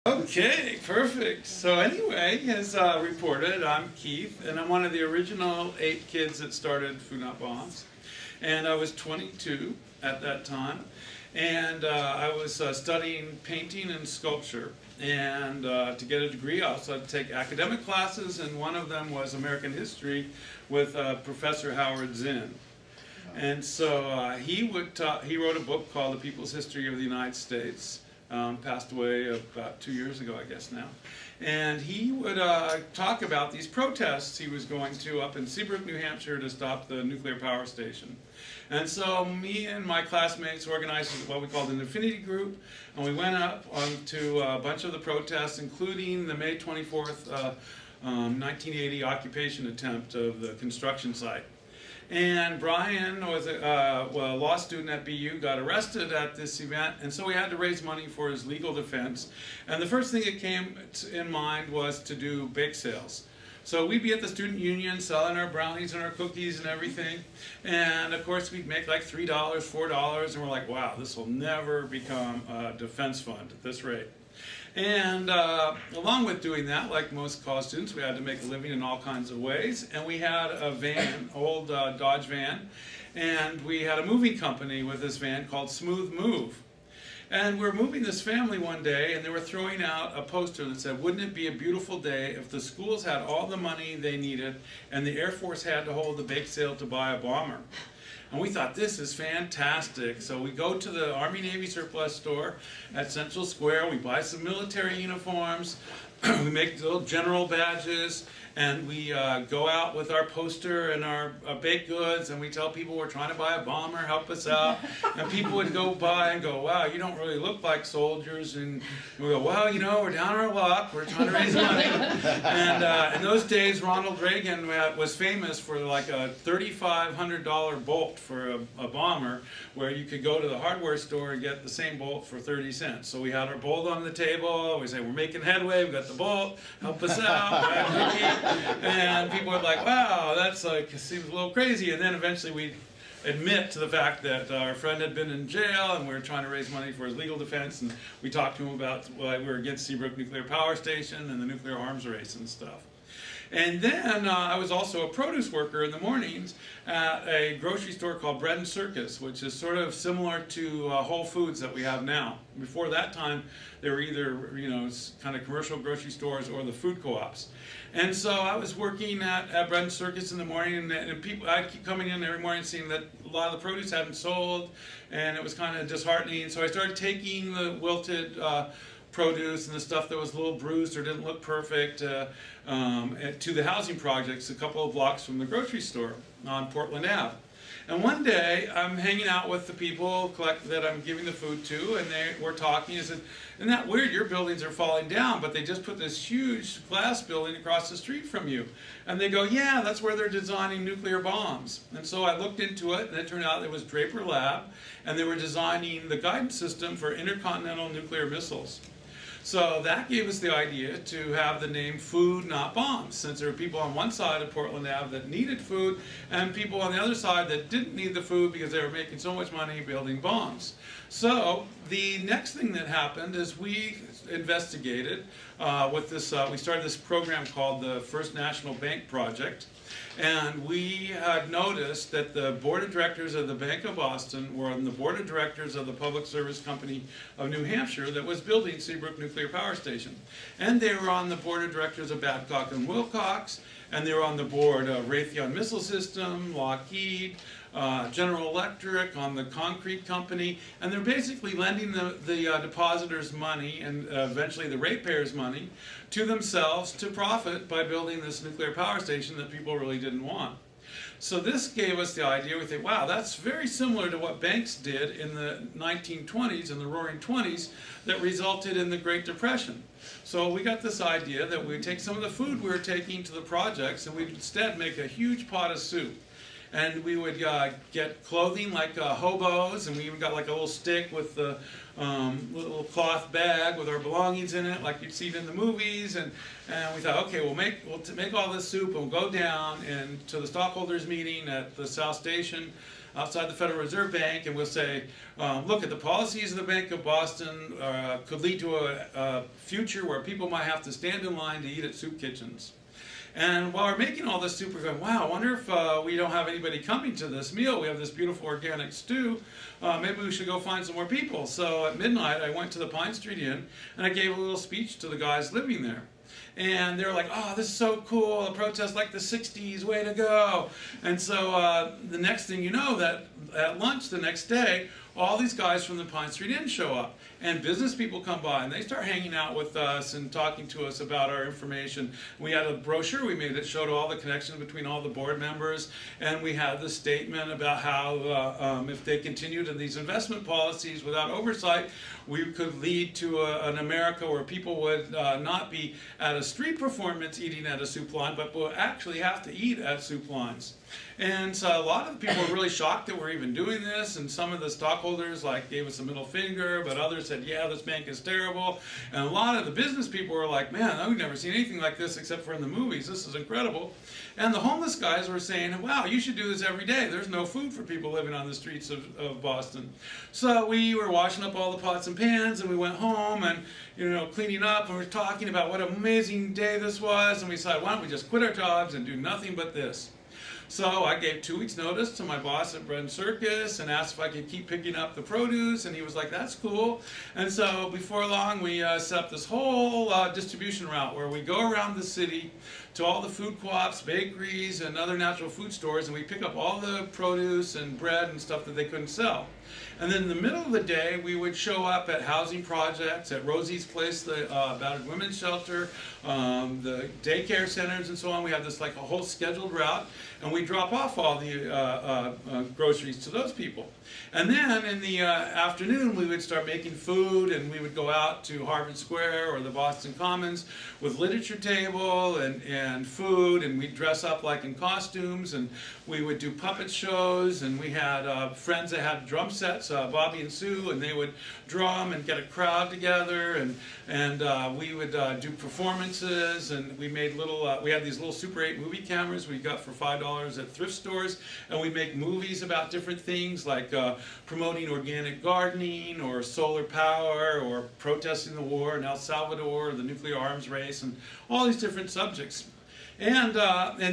Okay, perfect. So anyway, as reported, I'm Keith, and I'm one of the original 8 kids that started Food Not Bombs. And I was 22 at that time, and I was studying painting and sculpture. And to get a degree, I also had to take academic classes, and one of them was American history with Professor Howard Zinn. And so he wrote a book called The People's History of the United States. Passed away about 2 years ago, I guess now. And he would talk about these protests he was going to up in Seabrook, New Hampshire to stop the nuclear power station. And so me and my classmates organized what we called an affinity group, and we went up to a bunch of the protests, including the May 24th, 1980 occupation attempt of the construction site. And Brian was a law student at BU, got arrested at this event, and so we had to raise money for his legal defense. And the first thing that came in mind was to do bake sales. So we'd be at the student union selling our brownies and our cookies and everything. And of course we'd make like $3, $4, and we're like, wow, this will never become a defense fund at this rate. And along with doing that, like most college students, we had to make a living in all kinds of ways. And we had a van, old Dodge van, and we had a moving company with this van called Smooth Move. And we were moving this family one day, and they were throwing out a poster that said, wouldn't it be a beautiful day if the schools had all the money they needed and the Air Force had to hold the bake sale to buy a bomber? And we thought, this is fantastic. So we go to the Army-Navy surplus store at Central Square. We buy some military uniforms. We make little general badges. And we go out with our poster and our baked goods, and we tell people we're trying to buy a bomber, help us out. And people would go by and go, wow, you don't really look like soldiers. And we go, well, you know, we're down our luck. We're trying to raise money. And in those days, Ronald Reagan was famous for like a $3,500 bolt for a bomber, where you could go to the hardware store and get the same bolt for 30 cents. So we had our bolt on the table. We say, we're making headway. We've got the bolt. Help us out. And people were like, wow, that's like, seems a little crazy. And then eventually we admit to the fact that our friend had been in jail and we were trying to raise money for his legal defense. And we talked to him about why we were against Seabrook Nuclear Power Station and the nuclear arms race and stuff. And then I was also a produce worker in the mornings at a grocery store called Bread and Circus, which is sort of similar to Whole Foods that we have now. Before that time, they were either, you know, kind of commercial grocery stores or the food co-ops. And so I was working at Bread and Circus in the morning, and people, I'd keep coming in every morning seeing that a lot of the produce hadn't sold, and it was kind of disheartening. So I started taking the wilted produce and the stuff that was a little bruised or didn't look perfect to the housing projects a couple of blocks from the grocery store on Portland Ave. And one day I'm hanging out with the people that I'm giving the food to, and they were talking and said, isn't that weird, your buildings are falling down, but they just put this huge glass building across the street from you. And they go, yeah, that's where they're designing nuclear bombs. And so I looked into it, and it turned out it was Draper Lab, and they were designing the guidance system for intercontinental nuclear missiles. So that gave us the idea to have the name Food Not Bombs, since there were people on one side of Portland Ave that needed food and people on the other side that didn't need the food because they were making so much money building bombs. So the next thing that happened is we investigated with this, we started this program called the First National Bank Project. And we had noticed that the board of directors of the Bank of Boston were on the board of directors of the Public Service Company of New Hampshire that was building Seabrook Nuclear Power Station. And they were on the board of directors of Babcock and Wilcox, and they were on the board of Raytheon Missile System, Lockheed, General Electric, on the concrete company, and they're basically lending the depositors money and eventually the ratepayers money to themselves to profit by building this nuclear power station that people really didn't want. So this gave us the idea. We think, wow, that's very similar to what banks did in the 1920s and the Roaring '20s that resulted in the Great Depression. So we got this idea that we'd take some of the food we were taking to the projects and we'd instead make a huge pot of soup. and we would get clothing like hobos, and we even got like a little stick with the little cloth bag with our belongings in it, like you'd see it in the movies, and we thought, okay, we'll make all this soup, and we'll go down and to the stockholders meeting at the South Station outside the Federal Reserve Bank, and we'll say, look, at the policies of the Bank of Boston could lead to a future where people might have to stand in line to eat at soup kitchens. And while we're making all this soup, we're going, wow, I wonder if we don't have anybody coming to this meal. We have this beautiful organic stew. Maybe we should go find some more people. So at midnight, I went to the Pine Street Inn, and I gave a little speech to the guys living there. And they were like, oh, this is so cool, a protest like the 60s, way to go. And so the next thing you know, that at lunch the next day, all these guys from the Pine Street Inn show up, and business people come by, and they start hanging out with us and talking to us about our information. We had a brochure we made that showed all the connections between all the board members, and we had the statement about how if they continued in these investment policies without oversight, we could lead to an America where people would not be at a street performance eating at a soup line, but will actually have to eat at soup lines. And so a lot of the people were really shocked that we're even doing this, and some of the stockholders gave us a middle finger, but others said, yeah, this bank is terrible. And a lot of the business people were like, man, we've never seen anything like this except for in the movies. This is incredible. And the homeless guys were saying, wow, you should do this every day. There's no food for people living on the streets of Boston. So we were washing up all the pots and pans, and we went home and cleaning up, and we were talking about what an amazing day this was, and we decided, why don't we just quit our jobs and do nothing but this? So I gave 2 weeks notice to my boss at Bread and Circus and asked if I could keep picking up the produce, and he was like, that's cool. And so before long, we set up this whole distribution route where we go around the city to all the food co-ops, bakeries, and other natural food stores, and we pick up all the produce and bread and stuff that they couldn't sell. And then in the middle of the day, we would show up at housing projects, at Rosie's Place, the battered women's shelter, the daycare centers, and so on. We have this a whole scheduled route, and we drop off all the groceries to those people. And then in the afternoon, we would start making food, and we would go out to Harvard Square or the Boston Commons with literature table and food, and we'd dress up in costumes, and we would do puppet shows, and we had friends that had drum sets, Bobby and Sue, and they would drum and get a crowd together, and we would do performances, and we made we had these little Super 8 movie cameras we got for $5 at thrift stores, and we make movies about different things like promoting organic gardening or solar power or protesting the war in El Salvador or the nuclear arms race and all these different subjects. And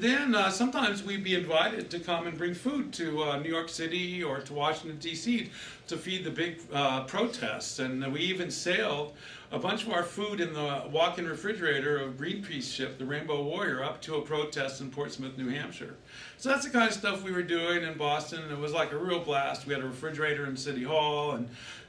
then sometimes we'd be invited to come and bring food to New York City or to Washington, D.C. to feed the big protests. And we even sailed a bunch of our food in the walk-in refrigerator of Greenpeace ship, the Rainbow Warrior, up to a protest in Portsmouth, New Hampshire. So that's the kind of stuff we were doing in Boston, and it was like a real blast. We had a refrigerator in City Hall,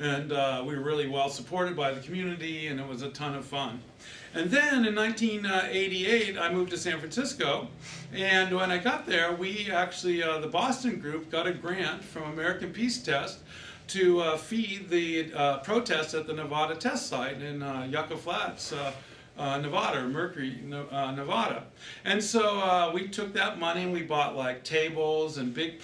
and we were really well supported by the community, and it was a ton of fun. And then in 1988, I moved to San Francisco, and when I got there, we actually, the Boston group, got a grant from American Peace Test to feed the protests at the Nevada test site in Yucca Flats, Nevada, or Mercury, Nevada. And so we took that money and we bought tables and big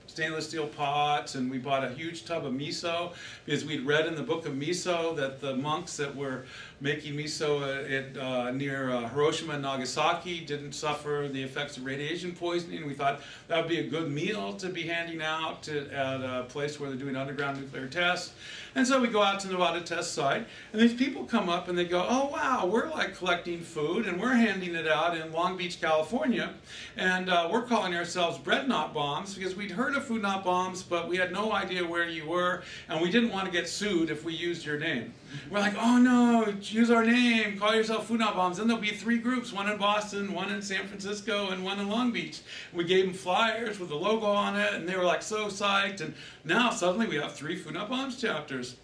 stainless steel pots, and we bought a huge tub of miso because we'd read in the book of miso that the monks that were making miso near Hiroshima and Nagasaki didn't suffer the effects of radiation poisoning. We thought that would be a good meal to be handing out at a place where they're doing underground nuclear tests. And so we go out to Nevada test site, and these people come up and they go, oh wow, we're collecting food and we're handing it out in Long Beach, California, and we're calling ourselves Bread Not Bombs because we'd heard of Food Not Bombs, but we had no idea where you were, and we didn't want to get sued if we used your name. We're like, oh no, use our name, call yourself Food Not Bombs. Then there'll be 3 groups, one in Boston, one in San Francisco, and one in Long Beach. We gave them flyers with the logo on it, and they were so psyched, and now suddenly we have 3 Food Not Bombs chapters.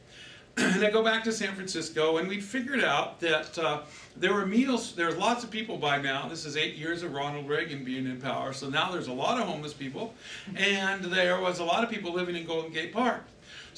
And I go back to San Francisco, and we figured out that there were meals. There's lots of people by now. This is 8 years of Ronald Reagan being in power, so now there's a lot of homeless people, and there was a lot of people living in Golden Gate Park.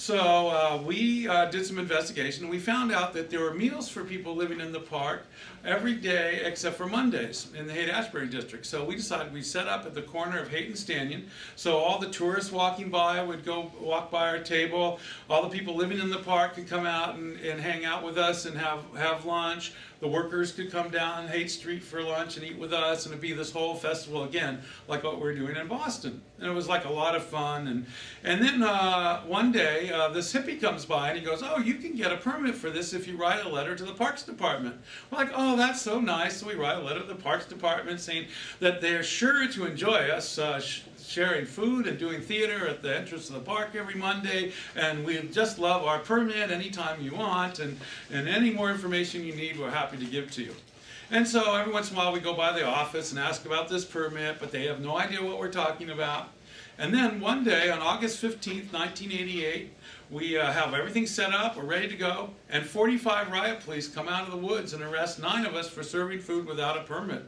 So we did some investigation, and we found out that there were meals for people living in the park every day except for Mondays in the Haight-Ashbury district. So we decided we'd set up at the corner of Haight and Stanion, so all the tourists walking by would go walk by our table, all the people living in the park could come out and hang out with us and have lunch. The workers could come down Haight Street for lunch and eat with us, and it'd be this whole festival again, like what we're doing in Boston. And it was like a lot of fun. And then one day, this hippie comes by and he goes, "Oh, you can get a permit for this if you write a letter to the Parks Department." We're like, "Oh, that's so nice." So we write a letter to the Parks Department saying that they're sure to enjoy us sharing food and doing theater at the entrance of the park every Monday, and we just love our permit anytime you want, and any more information you need, we're happy to give to you. And so every once in a while we go by the office and ask about this permit, but they have no idea what we're talking about. And then one day on August 15th, 1988, we have everything set up, we're ready to go, and 45 riot police come out of the woods and arrest 9 of us for serving food without a permit.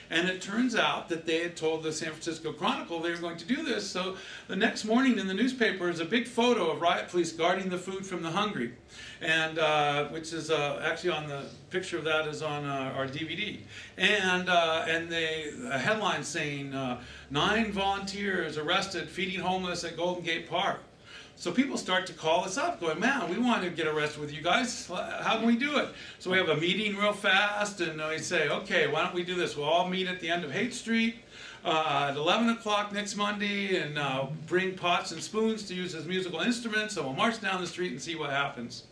And it turns out that they had told the San Francisco Chronicle they were going to do this, so the next morning in the newspaper is a big photo of riot police guarding the food from the hungry, and which is actually on the picture of that is on our DVD, and a headline saying 9 volunteers arrested feeding homeless at Golden Gate Park. So people start to call us up going, "Man, we want to get arrested with you guys. How can we do it?" So we have a meeting real fast, and we say, "Okay, why don't we do this? We'll all meet at the end of Haight Street at 11 o'clock next Monday, and bring pots and spoons to use as musical instruments, and we'll march down the street and see what happens."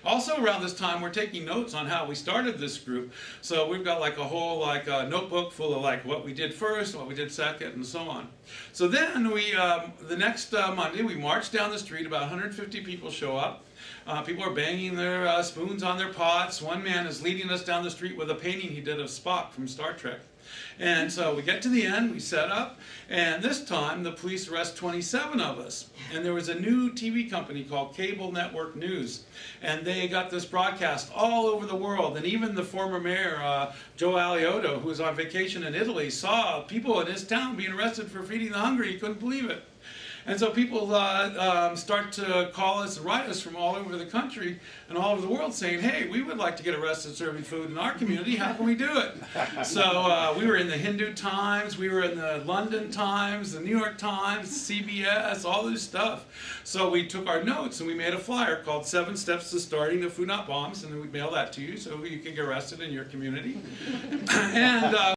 Also around this time, we're taking notes on how we started this group. So we've got like a whole notebook full of like what we did first, what we did second, and so on. So then we, the next Monday, we march down the street. About 150 people show up. People are banging their spoons on their pots. One man is leading us down the street with a painting he did of Spock from Star Trek. And so we get to the end, we set up, and this time the police arrest 27 of us. And there was a new TV company called Cable Network News, and they got this broadcast all over the world. And even the former mayor, Joe Alioto, who was on vacation in Italy, saw people in his town being arrested for feeding the hungry. He couldn't believe it. And so people start to call us and write us from all over the country and all over the world saying, "Hey, we would like to get arrested serving food in our community. How can we do it?" So we were in the Hindu Times, we were in the London Times, the New York Times, CBS, all this stuff. So we took our notes and we made a flyer called 7 Steps to Starting the Food Not Bombs, and then we mail that to you so you can get arrested in your community. And